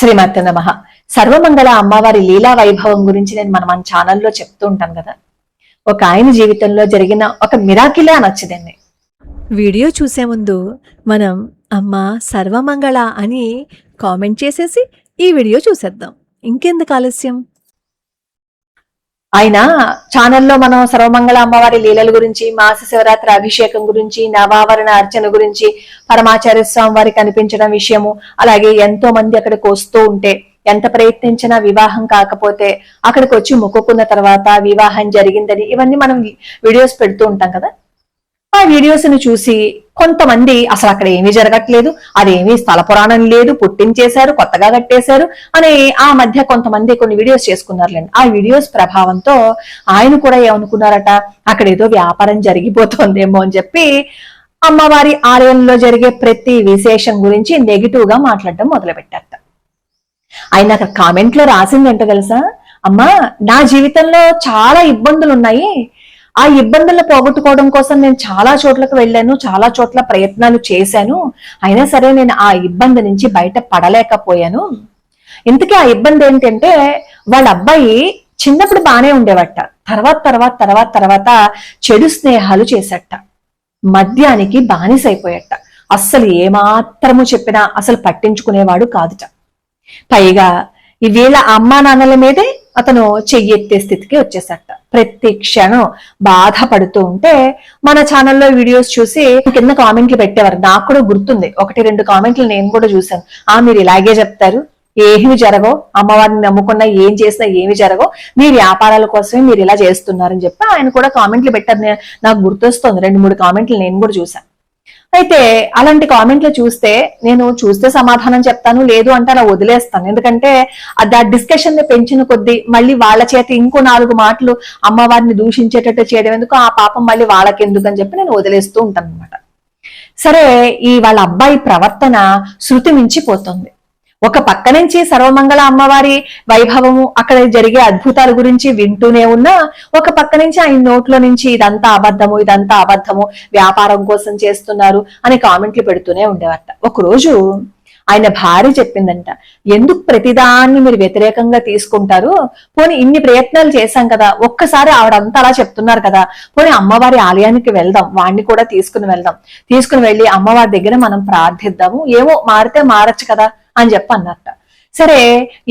శ్రీమతి నమః. సర్వమంగళ అమ్మవారి లీలా వైభవం గురించి నేను మన ఛానల్లో చెప్తూ ఉంటాను కదా. ఒక ఆయన జీవితంలో జరిగిన ఒక మిరాకిలే అనొచ్చు దీన్ని. వీడియో చూసే ముందు మనం అమ్మ సర్వమంగళ అని కామెంట్ చేసేసి ఈ వీడియో చూసేద్దాం. ఇంకెందుకు ఆలస్యం? ఆయన ఛానల్లో మనం సర్వమంగళ అమ్మవారి లీలల గురించి, మాస శివరాత్రి అభిషేకం గురించి, నవావరణ అర్చన గురించి, పరమాచార్య స్వామి వారికి కనిపించడం విషయము, అలాగే ఎంతో మంది అక్కడికి వస్తూ ఉంటే ఎంత ప్రయత్నించినా వివాహం కాకపోతే అక్కడికి వచ్చి మొక్కుకున్న తర్వాత వివాహం జరిగిందని ఇవన్నీ మనం వీడియోస్ పెడుతూ ఉంటాం కదా. ఆ వీడియోస్ ని చూసి కొంతమంది అసలు అక్కడ ఏమీ జరగట్లేదు, అదేమీ స్థల పురాణం లేదు, పుట్టించేశారు, కొత్తగా కట్టేశారు అని ఆ మధ్య కొంతమంది కొన్ని వీడియోస్ చేసుకున్నారులేండి. ఆ వీడియోస్ ప్రభావంతో ఆయన కూడా ఏమనుకున్నారట, అక్కడ ఏదో వ్యాపారం జరిగిపోతుందేమో అని చెప్పి అమ్మవారి ఆలయంలో జరిగే ప్రతి విశేషం గురించి నెగిటివ్ గా మాట్లాడడం మొదలు పెట్టారట. ఆయన అక్కడ కామెంట్ లో రాసింది ఏంటో తెలుసా, అమ్మా నా జీవితంలో చాలా ఇబ్బందులు ఉన్నాయి, ఆ ఇబ్బందులను పోగొట్టుకోవడం కోసం నేను చాలా చోట్లకు వెళ్ళాను, చాలా చోట్ల ప్రయత్నాలు చేశాను, అయినా సరే నేను ఆ ఇబ్బంది నుంచి బయట పడలేకపోయాను. ఇంతకీ ఆ ఇబ్బంది ఏంటంటే వాళ్ళ అబ్బాయి చిన్నప్పుడు బానే ఉండేవట, తర్వాత చెడు స్నేహాలు చేసట, మద్యానికి బానిసైపోయట, అస్సలు ఏమాత్రము చెప్పినా అసలు పట్టించుకునేవాడు కాదుట. పైగా వీళ్ళ అమ్మా నాన్నల మీదే అతను చెయ్యెత్తే స్థితికి వచ్చేసట. ప్రతి క్షణం బాధపడుతూ ఉంటే మన ఛానల్లో వీడియోస్ చూసి కింద కామెంట్లు పెట్టేవారు. నాకు కూడా గుర్తుంది, 1-2 కామెంట్లు నేను కూడా చూశాను. మీరు ఇలాగే చెప్తారు, ఏమి జరగవు, అమ్మవారిని నమ్ముకున్నా ఏం చేసినా ఏమి జరగవు, మీ వ్యాపారాల కోసమే మీరు ఇలా చేస్తున్నారని చెప్పి ఆయన కూడా కామెంట్లు పెట్టారు. నాకు గుర్తొస్తుంది, 2-3 కామెంట్లు నేను కూడా చూశాను. అయితే అలాంటి కామెంట్లు చూస్తే సమాధానం చెప్తాను, లేదు అంటే అలా వదిలేస్తాను. ఎందుకంటే ఆ డిస్కషన్ ని పెంచిన కొద్దీ మళ్ళీ వాళ్ళ చేత ఇంకో 4 మాటలు అమ్మవారిని దూషించేటట్టు చేయడం ఎందుకు, ఆ పాపం మళ్ళీ వాళ్ళకెందుకు అని చెప్పి నేను వదిలేస్తూ ఉంటాను అనమాట. సరే, వాళ్ళ అబ్బాయి ప్రవర్తన శృతి మించిపోతుంది. ఒక పక్క నుంచి సర్వమంగళ అమ్మవారి వైభవము, అక్కడ జరిగే అద్భుతాల గురించి వింటూనే ఉన్నా, ఒక పక్క నుంచి ఆయన నోట్లో నుంచి ఇదంతా అబద్ధము, వ్యాపారం కోసం చేస్తున్నారు అని కామెంట్లు పెడుతూనే ఉండేవారట. ఒకరోజు ఆయన భార్య చెప్పిందంట, ఎందుకు ప్రతిదాన్ని మీరు వ్యతిరేకంగా తీసుకుంటారు, పోనీ ఇన్ని ప్రయత్నాలు చేశాం కదా, ఒక్కసారి ఆవిడంతా అలా చెప్తున్నారు కదా, పోనీ అమ్మవారి ఆలయానికి వెళ్దాం, వాడిని కూడా తీసుకుని వెళ్ళి అమ్మవారి దగ్గర మనం ప్రార్థిద్దాము, ఏమో మారితే మారచ్చు కదా అని చెప్పి అన్నట్ట. సరే,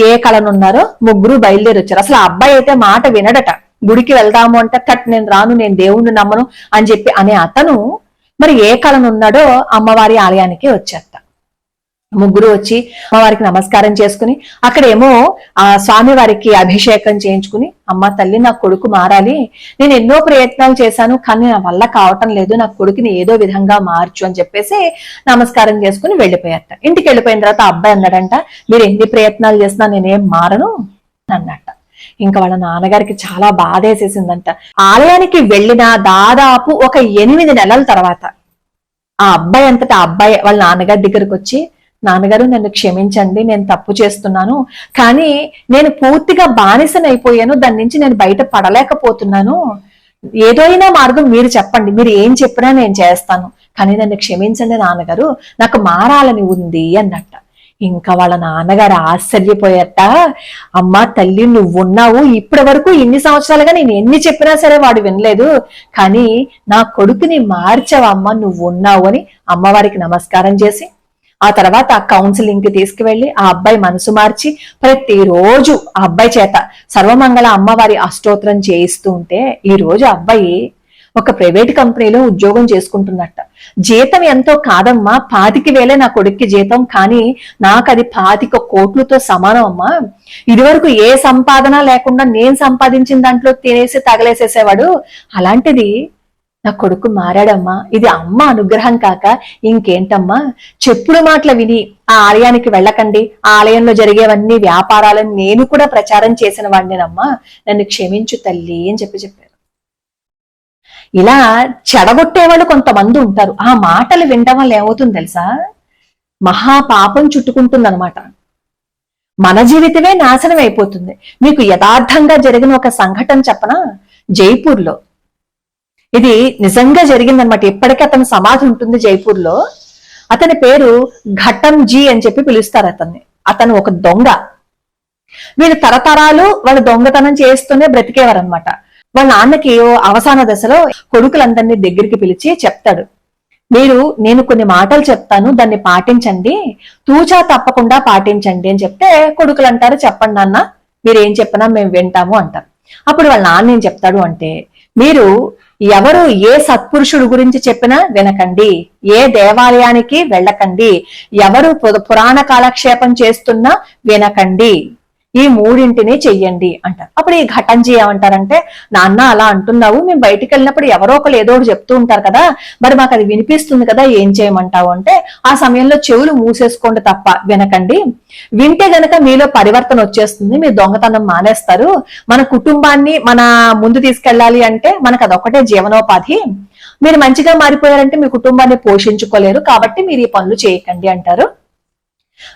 ఏ కళనున్నారో ముగ్గురు బయలుదేరి వచ్చారు. అసలు ఆ అబ్బాయి అయితే మాట వినడట. గుడికి వెళ్దాము అంటే నేను రాను, నేను దేవుణ్ణి నమ్మను అని చెప్పి అనే అతను మరి ఏ కళనున్నాడో అమ్మవారి ఆలయానికి వచ్చారట. ముగ్గురు వచ్చి అమ్మవారికి నమస్కారం చేసుకుని అక్కడేమో ఆ స్వామి వారికి అభిషేకం చేయించుకుని, అమ్మ తల్లి నా కొడుకు మారాలి, నేను ఎన్నో ప్రయత్నాలు చేశాను కానీ నా వల్ల కావటం లేదు, నా కొడుకుని ఏదో విధంగా మార్చు అని చెప్పేసి నమస్కారం చేసుకుని వెళ్ళిపోయారట. ఇంటికి వెళ్ళిపోయిన తర్వాత అబ్బాయి అన్నాడంట, మీరు ఎన్ని ప్రయత్నాలు చేసినా నేనేం మారను అన్నట్ట. ఇంకా వాళ్ళ నాన్నగారికి చాలా బాధ వేసేసిందంట. ఆలయానికి వెళ్ళిన దాదాపు ఒక 8 నెలల తర్వాత ఆ అబ్బాయి అంతటా అబ్బాయి వాళ్ళ నాన్నగారి దగ్గరకు వచ్చి, నాన్నగారు నన్ను క్షమించండి, నేను తప్పు చేస్తున్నాను, కానీ నేను పూర్తిగా బానిసనైపోయాను, దాని నుంచి నేను బయట పడలేకపోతున్నాను, ఏదైనా మార్గం మీరు చెప్పండి, మీరు ఏం చెప్పినా నేను చేస్తాను, కానీ నన్ను క్షమించండి నాన్నగారు, నాకు మారాలని ఉంది అన్నట్ట. ఇంకా వాళ్ళ నాన్నగారు ఆశ్చర్యపోయారట, అమ్మ తల్లి నువ్వున్నావు, ఇప్పటి వరకు ఇన్ని సంవత్సరాలుగా నేను ఎన్ని చెప్పినా సరే వాడు వినలేదు, కానీ నా కొడుకుని మార్చవమ్మ నువ్వున్నావు అని అమ్మవారికి నమస్కారం చేసి ఆ తర్వాత ఆ కౌన్సిలింగ్ కి తీసుకువెళ్లి ఆ అబ్బాయి మనసు మార్చి ప్రతిరోజు ఆ అబ్బాయి చేత సర్వమంగళ అమ్మవారి అష్టోత్తరం చేయిస్తూ ఉంటే ఈ రోజు అబ్బాయి ఒక ప్రైవేట్ కంపెనీలో ఉద్యోగం చేసుకుంటున్నట్ట. జీతం ఎంతో కాదమ్మా, 25,000 నా కొడుక్కి జీతం, కానీ నాకు అది 25 కోట్లతో సమానం అమ్మా. ఇదివరకు ఏ సంపాదన లేకుండా నేను సంపాదించిన దాంట్లో తినేసి తగలేసేసేవాడు, అలాంటిది నా కొడుకు మారాడమ్మా, ఇది అమ్మ అనుగ్రహం కాక ఇంకేంటమ్మా, చెప్పుడు మాటలు విని ఆ ఆలయానికి వెళ్ళకండి, ఆ ఆలయంలో జరిగేవన్నీ వ్యాపారాలను నేను కూడా ప్రచారం చేసిన వాడినేనమ్మా, నన్ను క్షమించు తల్లి అని చెప్పారు. ఇలా చెడగొట్టేవాళ్ళు కొంతమంది ఉంటారు. ఆ మాటలు వినడం వల్ల ఏమవుతుంది తెలుసా, మహాపాపం చుట్టుకుంటుందన్నమాట, మన జీవితమే నాశనం అయిపోతుంది. మీకు యథార్థంగా జరిగిన ఒక సంఘటన చెప్పనా, జైపూర్లో ఇది నిజంగా జరిగిందనమాట. ఇప్పటికీ అతని సమాధి ఉంటుంది జైపూర్ లో. అతని పేరు ఘటం జీ అని చెప్పి పిలుస్తారు అతన్ని. అతను ఒక దొంగ. వీళ్ళు తరతరాలు వాళ్ళు దొంగతనం చేస్తూనే బ్రతికేవారనమాట. వాళ్ళ నాన్నకి అవసాన దశలో కొడుకులందరినీ దగ్గరికి పిలిచి చెప్తాడు, నేను కొన్ని మాటలు చెప్తాను, దాన్ని పాటించండి, తూచా తప్పకుండా పాటించండి అని చెప్తే కొడుకులు అంటారు, చెప్పండి నాన్న, మీరు ఏం చెప్పినా మేము వింటాము అంటారు. అప్పుడు వాళ్ళ నాన్న ఏం చెప్తాడు అంటే, మీరు ఎవరు ఏ సత్పురుషుడు గురించి చెప్పినా వినకండి, ఏ దేవాలయానికి వెళ్ళకండి, ఎవరు పురాణ కాలక్షేపం చేస్తున్నా వినకండి, ఈ మూడింటిని చెయ్యండి అంటారు. అప్పుడు ఈ ఘటంజీ ఏమంటారంటే, నాన్న అలా అంటున్నావు, మేము బయటికి వెళ్ళినప్పుడు ఎవరో ఒకరు ఏదో ఒకటి చెప్తూ ఉంటారు కదా, మరి మాకు అది వినిపిస్తుంది కదా, ఏం చేయమంటావు అంటే, ఆ సమయంలో చెవులు మూసేసుకోండి తప్ప వినకండి, వింటే గనక మీలో పరివర్తన వచ్చేస్తుంది, మీరు దొంగతనం మానేస్తారు, మన కుటుంబాన్ని మన ముందు తీసుకెళ్ళాలి అంటే మనకు అదొక్కటే జీవనోపాధి, మీరు మంచిగా మారిపోయారంటే మీ కుటుంబాన్ని పోషించుకోలేరు, కాబట్టి మీరు ఈ పనులు చేయకండి అంటారు.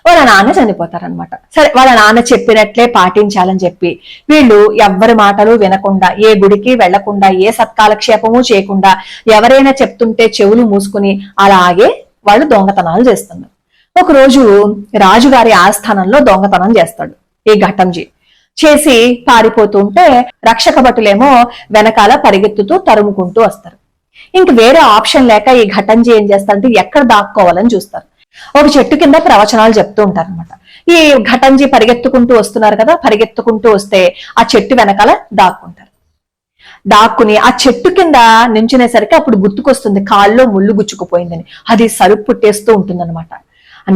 వాళ్ళ నాన్న చనిపోతారనమాట. సరే, వాళ్ళ నాన్న చెప్పినట్లే పాటించాలని చెప్పి వీళ్ళు ఎవ్వరి మాటలు వినకుండా, ఏ గుడికి వెళ్లకుండా, ఏ సత్కాలక్షేపము చేయకుండా, ఎవరైనా చెప్తుంటే చెవులు మూసుకుని అలాగే వాళ్ళు దొంగతనాలు చేస్తున్నారు. ఒకరోజు రాజుగారి ఆస్థానంలో దొంగతనం చేస్తాడు ఈ ఘటంజీ. చేసి పారిపోతుంటే రక్షక భటులేమో వెనకాల పరిగెత్తుతూ తరుముకుంటూ వస్తారు. ఇంక వేరే ఆప్షన్ లేక ఈ ఘటంజీ ఏం చేస్తారంటే ఎక్కడ దాక్కోవాలని చూస్తారు. ఒక చెట్టు కింద ప్రవచనాలు చెప్తూ ఉంటారు అనమాట. ఈ ఘటంజీ పరిగెత్తుకుంటూ వస్తున్నారు కదా, పరిగెత్తుకుంటూ వస్తే ఆ చెట్టు వెనకాల దాక్కుంటారు. దాక్కుని ఆ చెట్టు కింద నించునేసరికి అప్పుడు గుర్తుకొస్తుంది కాల్లో ముళ్ళు గుచ్చుకుపోయిందని. అది సరుపు పుట్టేస్తూ ఉంటుంది అనమాట,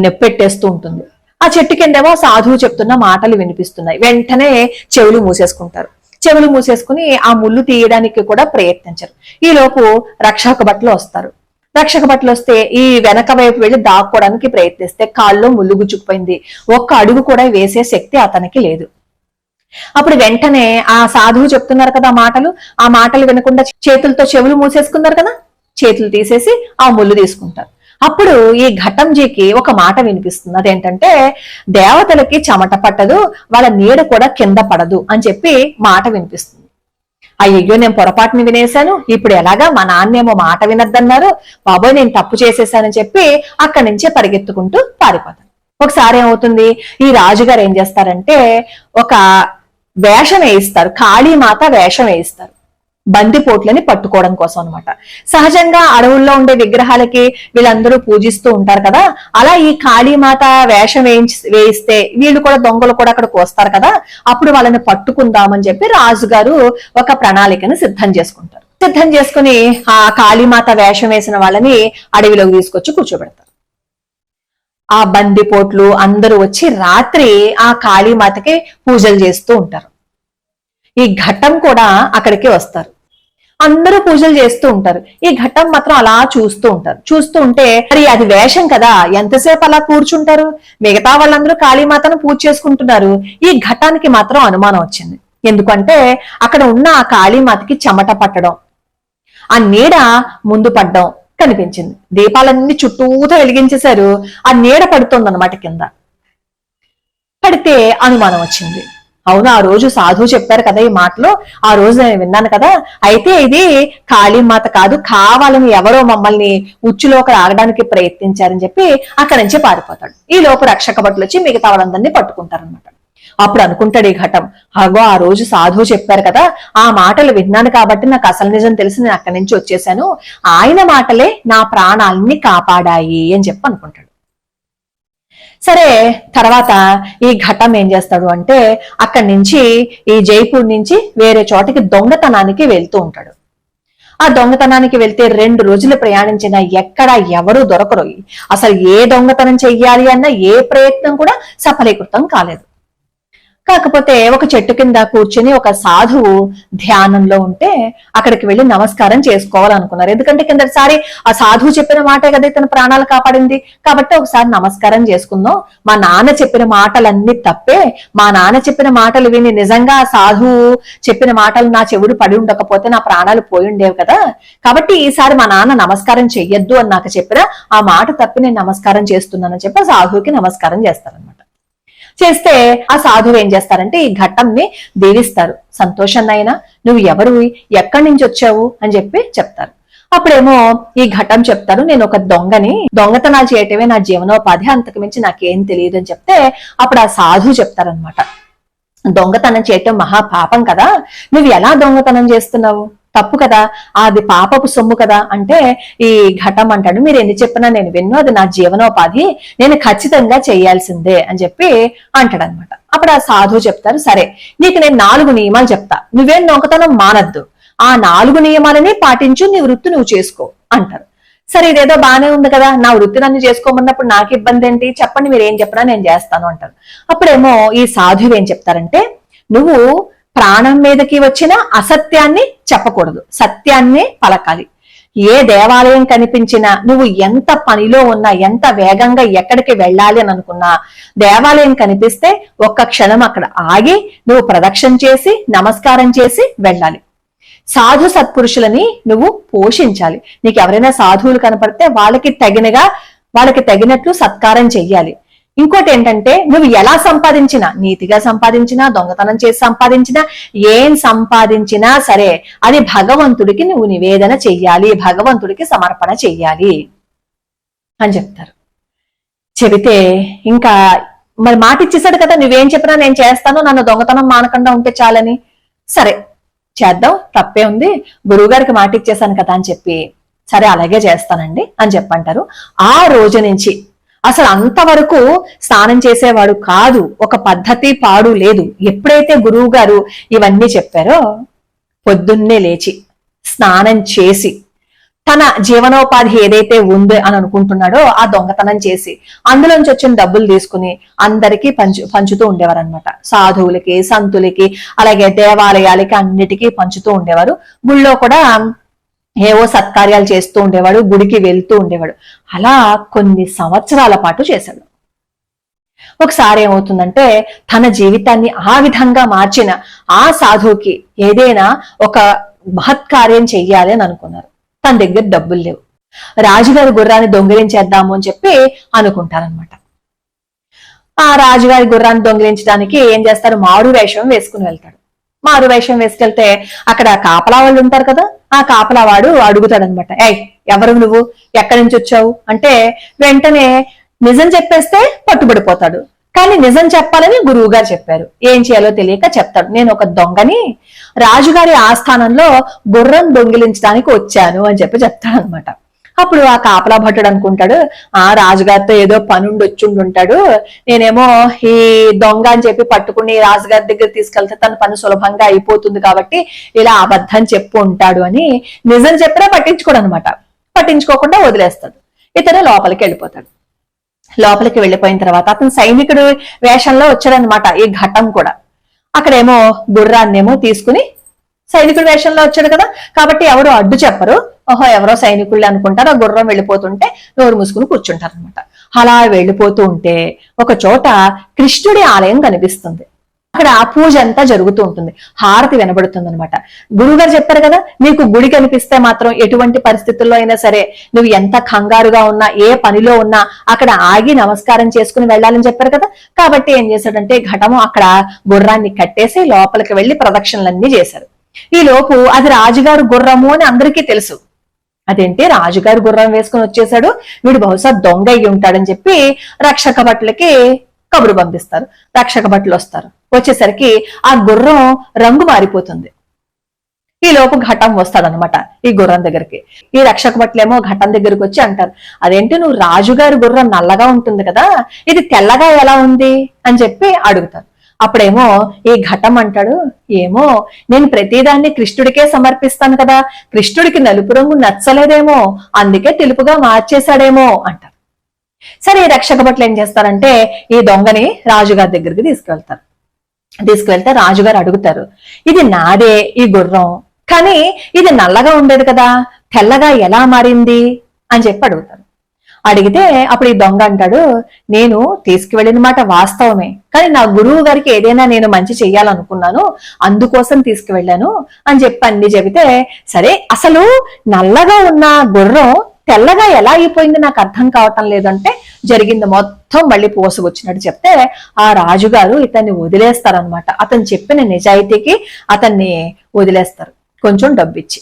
నొప్పెట్టేస్తూ ఉంటుంది. ఆ చెట్టు కిందేమో సాధువు చెప్తున్న మాటలు వినిపిస్తున్నాయి. వెంటనే చెవులు మూసేసుకుంటారు. చెవులు మూసేసుకుని ఆ ముళ్ళు తీయడానికి కూడా ప్రయత్నించరు. ఈ లోపు రక్షక భటులు వస్తారు. రక్షక భటులు వస్తే ఈ వెనక వైపు వెళ్లి దాక్కోవడానికి ప్రయత్నిస్తే కాల్లో ముళ్ళు గుచ్చుకుపోయింది. ఒక్క అడుగు కూడా వేసే శక్తి అతనికి లేదు. అప్పుడు వెంటనే ఆ సాధువు చెప్తున్నారు కదా ఆ మాటలు వినకుండా చేతులతో చెవులు మూసేసుకున్నారు కదా, చేతులు తీసేసి ఆ ముళ్ళు తీసుకుంటారు. అప్పుడు ఈ ఘటంజీకి ఒక మాట వినిపిస్తుంది. అదేంటంటే, దేవతలకి చెమట పట్టదు, వాళ్ళ నీడ కూడా కింద పడదు అని చెప్పి మాట వినిపిస్తుంది. అయ్యో, నేను పొరపాటుని వినేశాను, ఇప్పుడు ఎలాగా, మా నాన్నేమో మాట వినద్దన్నారు, బాబోయ్ నేను తప్పు చేసేసానని చెప్పి అక్కడి నుంచే పరిగెత్తుకుంటూ పారిపోతాను. ఒకసారి ఏమవుతుంది, ఈ రాజుగారు ఏం చేస్తారంటే ఒక వేషం వేయిస్తారు, కాళీమాత వేషం వేయిస్తారు, బందిపోట్లని పట్టుకోవడం కోసం అనమాట. సహజంగా అడవుల్లో ఉండే విగ్రహాలకి వీళ్ళందరూ పూజిస్తూ ఉంటారు కదా, అలా ఈ కాళీమాత వేషం వేయిస్తే వీళ్ళు కూడా దొంగలు కూడా అక్కడికి వస్తారు కదా, అప్పుడు వాళ్ళని పట్టుకుందామని చెప్పి రాజుగారు ఒక ప్రణాళికను సిద్ధం చేసుకుంటారు. సిద్ధం చేసుకుని ఆ కాళీమాత వేషం వేసిన వాళ్ళని అడవిలోకి తీసుకొచ్చి కూర్చోబెడతారు. ఆ బందిపోట్లు అందరూ వచ్చి రాత్రి ఆ కాళీమాతకి పూజలు చేస్తూ ఉంటారు. ఈ ఘట్టం కూడా అక్కడికి వస్తారు. అందరూ పూజలు చేస్తూ ఉంటారు. ఈ ఘట్టం మాత్రం అలా చూస్తూ ఉంటారు. చూస్తూ ఉంటే మరి అది వేషం కదా, ఎంతసేపు అలా కూర్చుంటారు, మిగతా వాళ్ళందరూ కాళీమాతను పూజ చేసుకుంటున్నారు. ఈ ఘట్టానికి మాత్రం అనుమానం వచ్చింది. ఎందుకంటే అక్కడ ఉన్న ఆ కాళీమాతకి చెమట పట్టడం, ఆ నీడ ముందు పడ్డం కనిపించింది. దీపాలన్నీ చుట్టూతో వెలిగించేశారు, ఆ నీడ పడుతోందన్నమాట కింద. పడితే అనుమానం వచ్చింది. అవును, ఆ రోజు సాధువు చెప్పారు కదా ఈ మాటలో, ఆ రోజు నేను విన్నాను కదా, అయితే ఇది కాళీమాత కాదు, కావాలని ఎవరో మమ్మల్ని ఉచ్చులోకి రాగడానికి ప్రయత్నించారని చెప్పి అక్కడి నుంచి పారిపోతాడు. ఈ లోపు రక్షక భటులు వచ్చి మిగతా వాళ్ళందరినీ పట్టుకుంటారనమాట. అప్పుడు అనుకుంటాడు ఈ ఘటం, అగో ఆ రోజు సాధువు చెప్పారు కదా, ఆ మాటలు విన్నాను కాబట్టి నాకు అసలు నిజం తెలిసి నేను అక్కడి నుంచి వచ్చేసాను, ఆయన మాటలే నా ప్రాణాలని కాపాడాయి అని చెప్పి అనుకుంటాడు. సరే, తర్వాత ఈ ఘటం ఏం చేస్తాడు అంటే అక్కడి నుంచి ఈ జైపూర్ నుంచి వేరే చోటకి దొంగతనానికి వెళ్తూ ఉంటాడు. ఆ దొంగతనానికి వెళ్తే 2 రోజులు ప్రయాణించిన ఎక్కడ ఎవరూ దొరకరు. అసలు ఏ దొంగతనం చెయ్యాలి అన్న ఏ ప్రయత్నం కూడా సఫలీకృతం కాలేదు. కాకపోతే ఒక చెట్టు కింద కూర్చుని ఒక సాధువు ధ్యానంలో ఉంటే అక్కడికి వెళ్లి నమస్కారం చేసుకోవాలనుకున్నారు. ఎందుకంటే కిందటిసారి ఆ సాధువు చెప్పిన మాటే కదా తన ప్రాణాలు కాపాడింది, కాబట్టి ఒకసారి నమస్కారం చేసుకుందాం, మా నాన్న చెప్పిన మాటలన్నీ తప్పే, మా నాన్న చెప్పిన మాటలు విని నిజంగా ఆ సాధువు చెప్పిన మాటలు నా చెవుడు పడి ఉండకపోతే నా ప్రాణాలు పోయి ఉండేవి కదా, కాబట్టి ఈసారి మా నాన్న నమస్కారం చెయ్యొద్దు అని నాకు చెప్పినా ఆ మాట తప్పి నేను నమస్కారం చేస్తున్నానని చెప్పి ఆ సాధువుకి నమస్కారం చేస్తారనమాట. చేస్తే ఆ సాధువు ఏం చేస్తారంటే ఈ ఘట్టంని దీవిస్తారు. సంతోషం అయినా, నువ్వు ఎవరు, ఎక్కడి నుంచి వచ్చావు అని చెప్పి చెప్తారు. అప్పుడేమో ఈ ఘటం చెప్తారు, నేను ఒక దొంగని, దొంగతనాలు చేయటమే నా జీవనోపాధి, అంతకు మించి నాకేం తెలియదు అని చెప్తే అప్పుడు ఆ సాధువు చెప్తారనమాట, దొంగతనం చేయటం మహాపాపం కదా, నువ్వు ఎలా దొంగతనం చేస్తున్నావు, తప్పు కదా, అది పాపపు సొమ్ము కదా అంటే ఈ ఘటం అంటాడు, మీరు ఎన్ని చెప్పినా నేను విన్ను, అది నా జీవనోపాధి, నేను ఖచ్చితంగా చేయాల్సిందే అని చెప్పి అంటాడు అనమాట. అప్పుడు ఆ సాధువు చెప్తారు, సరే నీకు నేను 4 నియమాలు చెప్తా, నువ్వేం దొంగతనం మానద్దు, ఆ 4 నియమాలని పాటించు, నీ వృత్తి నువ్వు చేసుకో అంటారు. సరే ఇదేదో బానే ఉంది కదా, నా వృత్తి నన్ను చేసుకోమన్నప్పుడు నాకు ఇబ్బంది ఏంటి, చెప్పండి మీరు ఏం చెప్పినా నేను చేస్తాను అంటారు. అప్పుడేమో ఈ సాధువు ఏం చెప్తారంటే, నువ్వు ప్రాణం మీదకి వచ్చిన అసత్యాన్ని చెప్పకూడదు, సత్యాన్నే పలకాలి. ఏ దేవాలయం కనిపించినా, నువ్వు ఎంత పనిలో ఉన్నా, ఎంత వేగంగా ఎక్కడికి వెళ్ళాలి అని అనుకున్నా, దేవాలయం కనిపిస్తే ఒక్క క్షణం అక్కడ ఆగి నువ్వు ప్రదక్షిణ చేసి నమస్కారం చేసి వెళ్ళాలి. సాధు సత్పురుషులని నువ్వు పోషించాలి, నీకు ఎవరైనా సాధువులు కనపడితే వాళ్ళకి తగినట్లు సత్కారం చెయ్యాలి. ఇంకోటి ఏంటంటే, నువ్వు ఎలా సంపాదించినా, నీతిగా సంపాదించినా, దొంగతనం చేసి సంపాదించినా, ఏం సంపాదించినా సరే అది భగవంతుడికి నువ్వు నివేదన చెయ్యాలి, భగవంతుడికి సమర్పణ చెయ్యాలి అని చెప్తారు. చెబితే ఇంకా మరి మాట ఇచ్చేసాడు కదా, నువ్వేం చెప్పినా నేను చేస్తాను, నన్ను దొంగతనం మానకుండా ఉంటే చాలని, సరే చేద్దాం తప్పే ఉంది, గురువుగారికి మాట ఇచ్చేసాను కదా అని చెప్పి, సరే అలాగే చేస్తానండి అని చెప్పంటారు. ఆ రోజు నుంచి అసలు అంతవరకు స్నానం చేసేవాడు కాదు, ఒక పద్ధతి పాడు లేదు. ఎప్పుడైతే గురువు గారు ఇవన్నీ చెప్పారో పొద్దున్నే లేచి స్నానం చేసి తన జీవనోపాధి ఏదైతే ఉంది అని అనుకుంటున్నాడో ఆ దొంగతనం చేసి అందులోంచి వచ్చిన డబ్బులు తీసుకుని అందరికీ పంచుతూ ఉండేవారు అనమాట. సాధువులకి, సంతులకి, అలాగే దేవాలయాలకి అన్నిటికీ పంచుతూ ఉండేవారు. గుళ్ళో కూడా ఏవో సత్కార్యాలు చేస్తూ ఉండేవాడు, గుడికి వెళ్తూ ఉండేవాడు. అలా కొన్ని సంవత్సరాల పాటు చేశాడు. ఒకసారి ఏమవుతుందంటే, తన జీవితాన్ని ఆ విధంగా మార్చిన ఆ సాధువుకి ఏదైనా ఒక మహత్కార్యం చెయ్యాలి అని అనుకున్నారు. తన దగ్గర డబ్బులు లేవు, రాజుగారి గుర్రాన్ని దొంగిలించేద్దాము అని చెప్పి అనుకుంటారనమాట. ఆ రాజుగారి గుర్రాన్ని దొంగిలించడానికి ఏం చేస్తారు, మారు వేషం వేసుకుని వెళ్తాడు. మారు వేషం వేసుకెళ్తే అక్కడ కాపలా వాళ్ళు ఉంటారు కదా, ఆ కాపలా వాడు అడుగుతాడనమాట, ఎవరు నువ్వు, ఎక్కడి నుంచి వచ్చావు అంటే వెంటనే నిజం చెప్పేస్తే పట్టుబడిపోతాడు. కానీ నిజం చెప్పాలని గురువు గారు చెప్పారు, ఏం చేయాలో తెలియక చెప్తాడు, నేను ఒక దొంగని, రాజుగారి ఆస్థానంలో గుర్రం దొంగిలించడానికి వచ్చాను అని చెప్పి చెప్తాడు అనమాట. అప్పుడు ఆ కాపలా భట్టుడు అనుకుంటాడు, ఆ రాజుగారితో ఏదో పనుండి వచ్చుండుంటాడు, నేనేమో ఈ దొంగ అని చెప్పి పట్టుకుని రాజుగారి దగ్గర తీసుకెళ్తే తన పని సులభంగా అయిపోతుంది కాబట్టి ఇలా అబద్ధం చెప్పు ఉంటాడు అని నిజం చెప్పినా పట్టించుకోడు అనమాట. పట్టించుకోకుండా వదిలేస్తాడు. ఇతను లోపలికి వెళ్ళిపోతాడు. లోపలికి వెళ్ళిపోయిన తర్వాత అతను సైనికుడు వేషంలో వచ్చాడనమాట. ఈ ఘటం కూడా అక్కడేమో గుర్రాన్నేమో తీసుకుని, సైనికుడు వేషంలో వచ్చాడు కదా కాబట్టి ఎవరు అడ్డు చెప్పరు, ఓహో ఎవరో సైనికుళ్ళు అనుకుంటారు. ఆ గుర్రం వెళ్ళిపోతుంటే నోరు మూసుకుని కూర్చుంటారు అనమాట. అలా వెళ్ళిపోతూ ఉంటే ఒక చోట కృష్ణుడి ఆలయం కనిపిస్తుంది. అక్కడ పూజ అంతా జరుగుతూ ఉంటుంది, హారతి వినబడుతుంది అనమాట. గురువుగారు చెప్పారు కదా, నీకు గుడి కనిపిస్తే మాత్రం ఎటువంటి పరిస్థితుల్లో అయినా సరే నువ్వు ఎంత కంగారుగా ఉన్నా, ఏ పనిలో ఉన్నా అక్కడ ఆగి నమస్కారం చేసుకుని వెళ్ళాలని చెప్పారు కదా. కాబట్టి ఏం చేశాడంటే ఘటము అక్కడ గుర్రాన్ని కట్టేసి లోపలికి వెళ్లి ప్రదక్షిణలన్నీ చేశారు. ఈ లోపు అది రాజుగారు గుర్రము అని అందరికీ తెలుసు. అదేంటి రాజుగారు గుర్రం వేసుకుని వచ్చేసాడు, వీడు బహుశా దొంగ అయ్యి ఉంటాడని చెప్పి రక్షక భటులకి కబురు పంపిస్తారు. రక్షక భటులు వస్తారు. వచ్చేసరికి ఆ గుర్రం రంగు మారిపోతుంది. ఈ లోపు ఘటం వస్తాడనమాట ఈ గుర్రం దగ్గరికి. ఈ రక్షక భటులేమో ఘటం దగ్గరికి వచ్చి అంటారు, అదేంటి నువ్వు రాజుగారి గుర్రం నల్లగా ఉంటుంది కదా, ఇది తెల్లగా ఎలా ఉంది అని చెప్పి అడుగుతారు. అప్పుడేమో ఈ ఘటం అంటాడు, ఏమో నేను ప్రతిదాన్ని కృష్ణుడికే సమర్పిస్తాను కదా, కృష్ణుడికి నలుపు రంగు నచ్చలేదేమో, అందుకే తెలుపుగా మార్చేశాడేమో అంటారు. సరే ఈ రక్షక భటులు ఏం చేస్తారంటే ఈ దొంగని రాజుగారి దగ్గరికి తీసుకువెళ్తే రాజుగారు అడుగుతారు, ఇది నాదే ఈ గుర్రం, కానీ ఇది నల్లగా ఉండేది కదా, తెల్లగా ఎలా మారింది అని చెప్పి అడుగుతారు. అడిగితే అప్పుడు ఈ దొంగ అంటాడు, నేను తీసుకువెళ్ళిన మాట వాస్తవమే, కానీ నా గురువు గారికి ఏదైనా నేను మంచి చెయ్యాలనుకున్నాను, అందుకోసం తీసుకువెళ్ళాను అని చెప్పి అన్ని చెబితే, సరే అసలు నల్లగా ఉన్న గుర్రం తెల్లగా ఎలా అయిపోయింది నాకు అర్థం కావటం లేదంటే జరిగింది మొత్తం మళ్ళీ పోసుకొచ్చినట్టు చెప్తే ఆ రాజుగారు ఇతన్ని వదిలేస్తారనమాట. అతను చెప్పిన నిజాయితీకి అతన్ని వదిలేస్తారు కొంచెం డబ్బిచ్చి.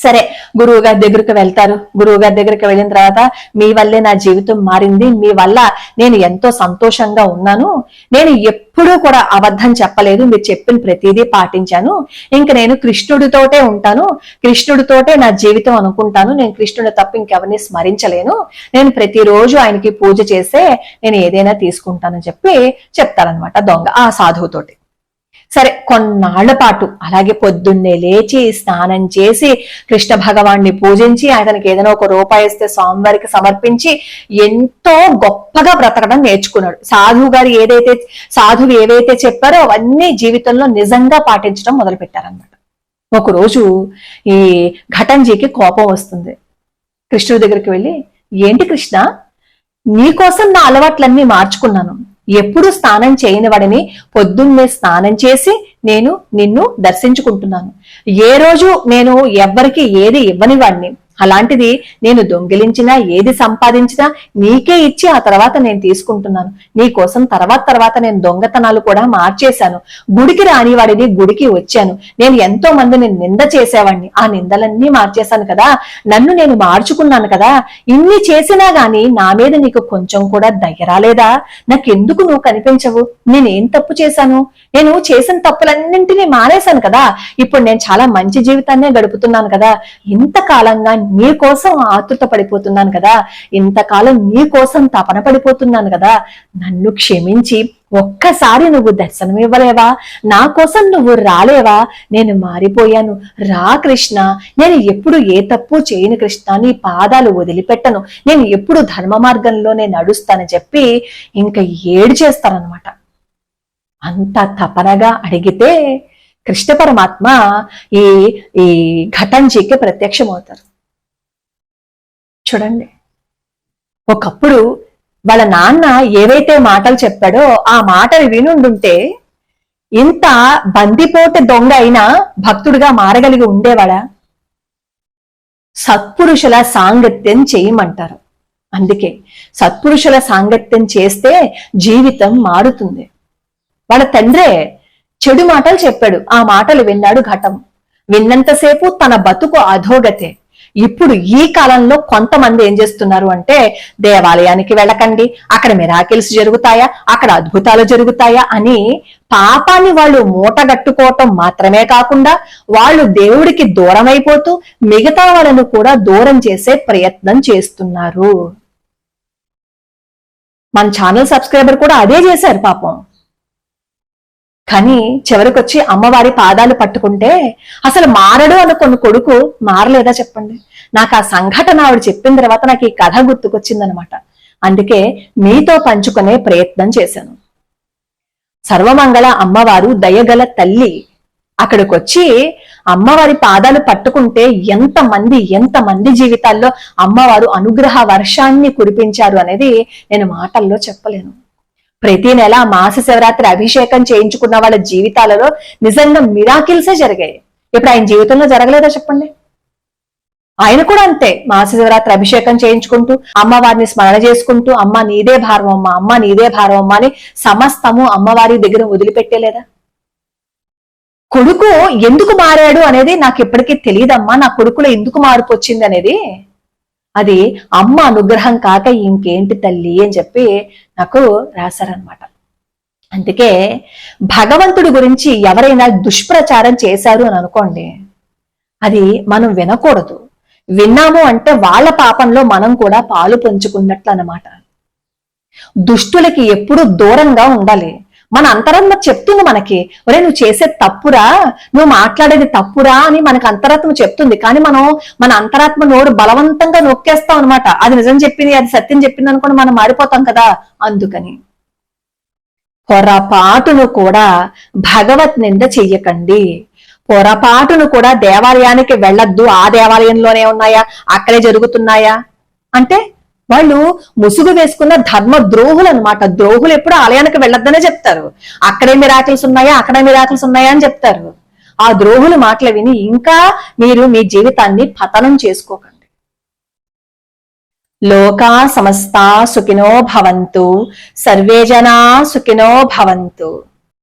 సరే, గురువు గారి దగ్గరికి వెళ్తారు. గురువు గారి దగ్గరికి వెళ్ళిన తర్వాత మీ వల్లే నా జీవితం మారింది, మీ వల్ల నేను ఎంతో సంతోషంగా ఉన్నాను, నేను ఎప్పుడూ కూడా అబద్ధం చెప్పలేదు, మీరు చెప్పిన ప్రతిదీ పాటించాను, ఇంక నేను కృష్ణుడితోటే ఉంటాను, కృష్ణుడితోటే నా జీవితం అనుకుంటాను, నేను కృష్ణుడి తప్ప ఇంకెవరిని స్మరించలేను, నేను ప్రతిరోజు ఆయనకి పూజ చేసే నేను ఏదైనా తీసుకుంటానని చెప్పి చెప్తారనమాట దొంగ ఆ సాధువుతోటి. సరే, కొన్నాళ్ల పాటు అలాగే పొద్దున్నే లేచి స్నానం చేసి కృష్ణ భగవాన్ని పూజించి ఆయనకి ఏదైనా ఒక రూపాయి ఇస్తే స్వామివారికి సమర్పించి ఎంతో గొప్పగా బ్రతకడం నేర్చుకున్నాడు. సాధువు ఏవైతే చెప్పారో అవన్నీ జీవితంలో నిజంగా పాటించడం మొదలు పెట్టారనమాట. ఒకరోజు ఈ ఘటంజీకి కోపం వస్తుంది. కృష్ణుడి దగ్గరికి వెళ్ళి, ఏంటి కృష్ణ, నీకోసం నా అలవాట్లన్నీ మార్చుకున్నాను, ఎప్పుడు స్నానం చేయని వాడిని పొద్దున్నే స్నానం చేసి నేను నిన్ను దర్శించుకుంటున్నాను, ఏ రోజు నేను ఎవ్వరికి ఏది ఇవ్వని వాడిని, అలాంటిది నేను దొంగిలించినా ఏది సంపాదించినా నీకే ఇచ్చి ఆ తర్వాత నేను తీసుకుంటున్నాను, నీ కోసం తర్వాత నేను దొంగతనాలు కూడా మార్చేశాను, గుడికి రాని వాడిని గుడికి వచ్చాను, నేను ఎంతో మందిని నింద చేసేవాడిని, ఆ నిందలన్నీ మార్చేశాను కదా, నన్ను నేను మార్చుకున్నాను కదా, ఇన్ని చేసినా గాని నా మీద నీకు కొంచెం కూడా దయ రాలేదా, నాకెందుకు నువ్వు కనిపించవు, నేనేం తప్పు చేశాను, నేను చేసిన తప్పులన్నింటినీ మానేశాను కదా, ఇప్పుడు నేను చాలా మంచి జీవితాన్నే గడుపుతున్నాను కదా, ఇంతకాలంగా నీ కోసం ఆతృత పడిపోతున్నాను కదా, ఇంతకాలం నీ కోసం తపన పడిపోతున్నాను కదా, నన్ను క్షమించి ఒక్కసారి నువ్వు దర్శనం ఇవ్వలేవా, నా కోసం నువ్వు రాలేవా, నేను మారిపోయాను, రా కృష్ణ, నేను ఎప్పుడు ఏ తప్పు చేయను కృష్ణ, నీ పాదాలు వదిలిపెట్టను, నేను ఎప్పుడు ధర్మ మార్గంలోనే నడుస్తానని చెప్పి ఇంకా ఏడు చేస్తారనమాట. అంత తపనగా అడిగితే కృష్ణ పరమాత్మ ఈ ఈ ఘటంజీకి ప్రత్యక్షమవుతారు. చూడండి, ఒకప్పుడు వాళ్ళ నాన్న ఏవైతే మాటలు చెప్పాడో ఆ మాటలు వినుండుంటే ఇంత బందిపోటు దొంగ అయినా భక్తుడిగా మారగలిగి ఉండేవాడా? సత్పురుషుల సాంగత్యం చేయమంటారు. అందుకే సత్పురుషుల సాంగత్యం చేస్తే జీవితం మారుతుంది. వాళ్ళ తండ్రే చెడు మాటలు చెప్పాడు, ఆ మాటలు విన్నాడు ఘటం. విన్నంతసేపు తన బతుకు అధోగతే. ఇప్పుడు ఈ కాలంలో కొంతమంది ఏం చేస్తున్నారు అంటే, దేవాలయానికి వెళ్ళకండి, అక్కడ మిరాకిల్స్ జరుగుతాయా, అక్కడ అద్భుతాలు జరుగుతాయా అని పాపాన్ని వాళ్ళు మూటగట్టుకోవటం మాత్రమే కాకుండా వాళ్ళు దేవుడికి దూరం అయిపోతూ మిగతా వాళ్ళను కూడా దూరం చేసే ప్రయత్నం చేస్తున్నారు. మన ఛానల్ సబ్స్క్రైబర్ కూడా అదే చేశారు పాపం. కానీ చివరికొచ్చి అమ్మవారి పాదాలు పట్టుకుంటే అసలు మారడు అనుకున్న కొడుకు మారలేదా చెప్పండి? నాకు ఆ సంఘటన ఆవిడ చెప్పిన తర్వాత నాకు ఈ కథ గుర్తుకొచ్చిందనమాట. అందుకే మీతో పంచుకునే ప్రయత్నం చేశాను. సర్వమంగళ అమ్మవారు దయగల తల్లి. అక్కడికొచ్చి అమ్మవారి పాదాలు పట్టుకుంటే ఎంతమంది జీవితాల్లో అమ్మవారు అనుగ్రహ వర్షాన్ని కురిపించారు అనేది నేను మాటల్లో చెప్పలేను. ప్రతి నెల మాస శివరాత్రి అభిషేకం చేయించుకున్న వాళ్ళ జీవితాలలో నిజంగా మిరాకిల్సే జరిగాయి. ఇప్పుడు ఆయన జీవితంలో జరగలేదా చెప్పండి? ఆయన కూడా అంతే, మాస శివరాత్రి అభిషేకం చేయించుకుంటూ అమ్మవారిని స్మరణ చేసుకుంటూ అమ్మ నీదే భారం అమ్మ, అమ్మ నీదే భారం అమ్మ అని సమస్తము అమ్మవారి దగ్గర వదిలిపెట్టేలేదా? కొడుకు ఎందుకు మారాడు అనేది నాకు ఇప్పటికీ తెలియదమ్మా, నా కొడుకులో ఎందుకు మార్పు వచ్చింది అనేది. అది అమ్మ అనుగ్రహం కాక ఇంకేంటి తల్లి అని చెప్పి నాకు రాశారనమాట. అందుకే భగవంతుడి గురించి ఎవరైనా దుష్ప్రచారం చేశారు అని అనుకోండి, అది మనం వినకూడదు. విన్నాము అంటే వాళ్ళ పాపంలో మనం కూడా పాలు పంచుకున్నట్లు అన్నమాట. దుష్టులకి ఎప్పుడు దూరంగా ఉండాలి. మన అంతరాత్మ చెప్తుంది మనకి, ఒరే నువ్వు చేసే తప్పురా, నువ్వు మాట్లాడేది తప్పురా అని మనకు అంతరాత్మ చెప్తుంది. కానీ మనం మన అంతరాత్మ నోరు బలవంతంగా నొక్కేస్తాం అనమాట. అది నిజం చెప్పింది, అది సత్యం చెప్పింది అనుకోని మనం మాడిపోతాం కదా. అందుకని పొరపాటును కూడా భగవత్ నింద చెయ్యకండి. పొరపాటును కూడా దేవాలయానికి వెళ్ళొద్దు, ఆ దేవాలయంలోనే ఉన్నాయా, అక్కడే జరుగుతున్నాయా అంటే వాళ్ళు ముసుగు వేసుకున్న ధర్మ ద్రోహులు అనమాట. ద్రోహులు ఎప్పుడు ఆలయానికి వెళ్ళొద్దనే చెప్తారు. అక్కడే మిరాకిల్స్ ఉన్నాయా, అక్కడే మిరాకిల్స్ ఉన్నాయా అని చెప్తారు. ఆ ద్రోహుల మాటలు విని ఇంకా మీరు మీ జీవితాన్ని పతనం చేసుకోకండి. లోకా సమస్తా సుఖినో భవంతు, సర్వే జనా సుఖినో భవంతు.